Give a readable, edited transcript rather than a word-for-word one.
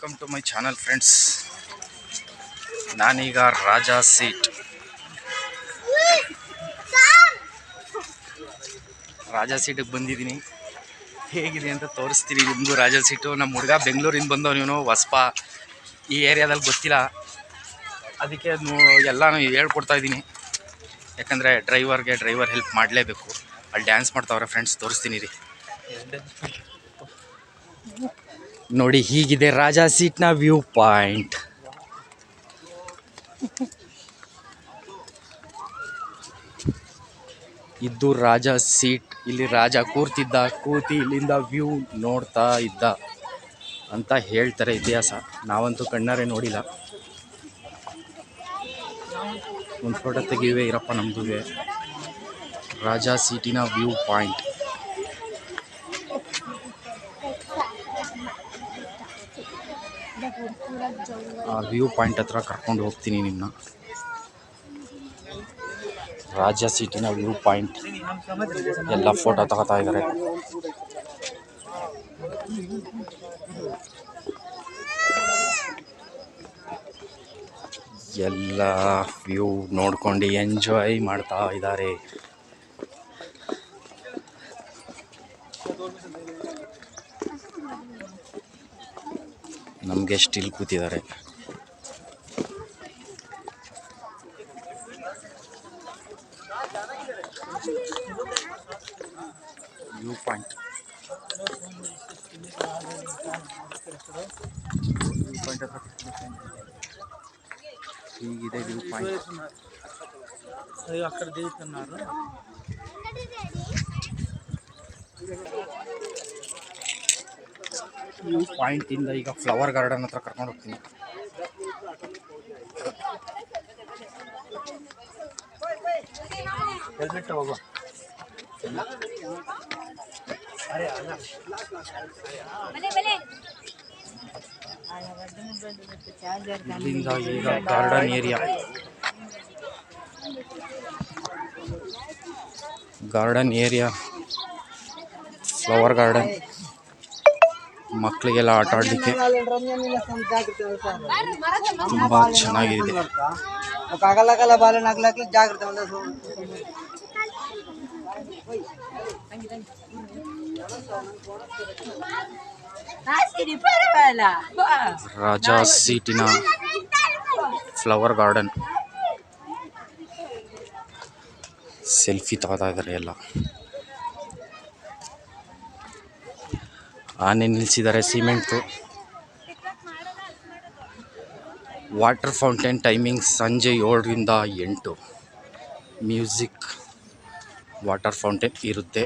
Welcome to my channel friends. ನಾನೀಗ ರಾಜಾ ಸೀಟಿಗೆ ಬಂದಿದ್ದೀನಿ. ಹೇಗಿದೆ ಅಂತ ತೋರಿಸ್ತೀನಿ ನಿಮಗೂ. ರಾಜಾ ಸೀಟು ನಮ್ಮ ಹುಡುಗ ಬೆಂಗಳೂರಿಂದ ಬಂದವ, ನೀನು ಹೊಸಪ ಈ ಏರಿಯಾದಲ್ಲಿ ಗೊತ್ತಿಲ್ಲ, ಅದಕ್ಕೆ ಎಲ್ಲನೂ ಹೇಳ್ಕೊಡ್ತಾ ಇದ್ದೀನಿ. ಯಾಕಂದರೆ ಡ್ರೈವರ್ ಹೆಲ್ಪ್ ಮಾಡಲೇಬೇಕು. ಅಲ್ಲಿ ಡ್ಯಾನ್ಸ್ ಮಾಡ್ತಾವ್ರೆ ಫ್ರೆಂಡ್ಸ್, ತೋರಿಸ್ತೀನಿ ರೀ. ನೋಡಿ, ಹೀಗಿದೆ ರಾಜಾ ಸೀಟ್ನ ವ್ಯೂ ಪಾಯಿಂಟ್. ಇದು ರಾಜಾ ಸೀಟ್. ಇಲ್ಲಿ ರಾಜ ಕೂತಿ ಇಲ್ಲಿಂದ ವ್ಯೂ ನೋಡ್ತಾ ಇದ್ದ ಅಂತ ಹೇಳ್ತಾರೆ ಇತಿಹಾಸ. ನಾವಂತೂ ಕಣ್ಣಾರೆ ನೋಡಿಲ್ಲ. ಒಂದು ಫೋಟೋ ತೆಗಿಯುವೆ ಇರಪ್ಪ ನಮ್ಮದುವೆ. ರಾಜಾ ಸೀಟಿನ ವ್ಯೂ ಪಾಯಿಂಟ್. ಆ ವ್ಯೂ ಪಾಯಿಂಟ್ ಹತ್ರ ಕರ್ಕೊಂಡು ಹೋಗ್ತೀನಿ ನಿಮ್ಮನ್ನ. ರಾಜಾ ಸೀಟಿನ ವ್ಯೂ ಪಾಯಿಂಟ್. ಎಲ್ಲ ಫೋಟೋ ತಗೋತಾ ಇದ್ದಾರೆ. ಎಲ್ಲ ವ್ಯೂ ನೋಡ್ಕೊಂಡು ಎಂಜಾಯ್ ಮಾಡ್ತಾ ಇದ್ದಾರೆ. ನಮಗೆ ಸ್ಟಿಲ್ ಕೂತಿದ್ದಾರೆ. ವ್ಯೂ ಪಾಯಿಂಟ್ ಹೀಗಿದೆ. ವ್ಯೂ ಪಾಯಿಂಟ್ ವ್ಯೂ ಪಾಯಿಂಟಿಂದ ಈಗ ಫ್ಲವರ್ ಗಾರ್ಡನ್ ಹತ್ರ ಕರ್ಕೊಂಡು ಹೋಗ್ತೀನಿ. ಇಲ್ಲಿಂದ ಈಗ ಗಾರ್ಡನ್ ಏರಿಯಾ ಫ್ಲವರ್ ಗಾರ್ಡನ್, ಮಕ್ಕಳಿಗೆಲ್ಲ ಆಟ ಆಡಲಿಕ್ಕೆ ತುಂಬ ಚೆನ್ನಾಗಿದೆ. ರಾಜಾ ಸೀಟಿನ ಫ್ಲವರ್ ಗಾರ್ಡನ್. ಸೆಲ್ಫಿ ತಗೋತಾ ಇದ್ದಾರೆ ಎಲ್ಲ. ಆನೆ ನಿಲ್ಲಿಸಿದ್ದಾರೆ, ಸಿಮೆಂಟು. ವಾಟರ್ ಫೌಂಟೇನ್ ಟೈಮಿಂಗ್ ಸಂಜೆ 7ರಿಂದ 8. ಮ್ಯೂಸಿಕ್ ವಾಟರ್ ಫೌಂಟೇನ್ ಇರುತ್ತೆ.